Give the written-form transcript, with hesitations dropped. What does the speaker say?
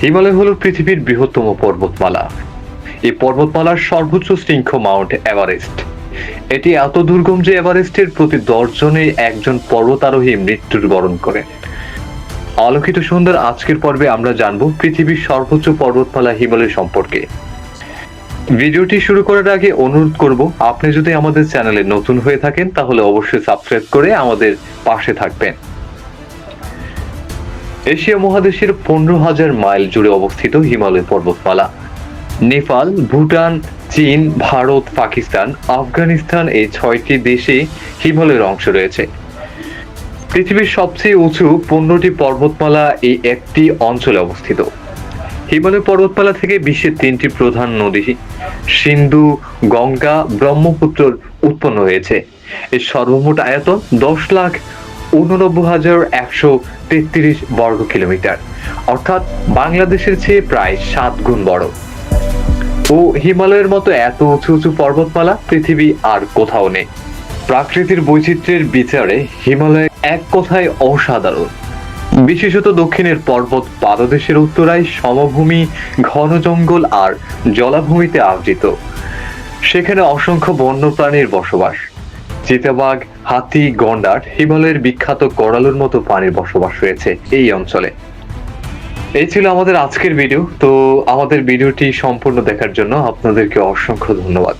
হিমালয় হলো পৃথিবীর বৃহত্তম পর্বতমালা। এই পর্বতমালার সর্বোচ্চ শৃঙ্গ মাউন্ট এভারেস্ট। এটি এত দুর্গম যে এভারেস্টের প্রতি 10 জনে একজন পর্বতারোহী মৃত্যুবরণ করেন। আলোকিত সুন্দর আজকের পর্বে আমরা জানবো পৃথিবীর সর্বোচ্চ পর্বতমালা হিমালয় সম্পর্কে। ভিডিওটি শুরু করার আগে অনুরোধ করব, আপনি যদি আমাদের চ্যানেলে নতুন হয়ে থাকেন তাহলে অবশ্যই সাবস্ক্রাইব করে আমাদের পাশে থাকবেন। এশিয়া মহাদেশের 15,000 মাইল জুড়ে অবস্থিত হিমালয় পর্বতমালা। নেপাল, ভুটান, চীন, ভারত, পাকিস্তান, আফগানিস্তান এই 6টি দেশে হিমালয়ের অংশ রয়েছে। পৃথিবীর সবচেয়ে উঁচু 15টি পর্বতমালা এই একটি অঞ্চলে অবস্থিত। হিমালয় পর্বতমালা থেকে বিশ্বের 3টি প্রধান নদী সিন্ধু, গঙ্গা, ব্রহ্মপুত্র উৎপন্ন হয়েছে। এর সর্বমোট আয়তন 10,89,133 বর্গ কিলোমিটার, অর্থাৎ বাংলাদেশের চেয়ে প্রায় 7 গুণ বড়। ও হিমালয়ের মতো এত উঁচু উঁচু পর্বতমালা পৃথিবী আর কোথাও নেই। প্রাকৃতিক বৈচিত্র্যের বিচারে হিমালয় এক কথায় অসাধারণ। বিশেষত দক্ষিণের পর্বত পাদদেশের উত্তরায় সমভূমি, ঘন জঙ্গল আর জলাভূমিতে আবৃত। সেখানে অসংখ্য বন্যপ্রাণীর বসবাস। চিতাবাঘ, হাতি, গন্ডার, হিমালয়ের বিখ্যাত করালুর মতো প্রাণীর বসবাস রয়েছে এই অঞ্চলে। এই ছিল আমাদের আজকের ভিডিও। তো আমাদের ভিডিওটি সম্পূর্ণ দেখার জন্য আপনাদেরকে অসংখ্য ধন্যবাদ।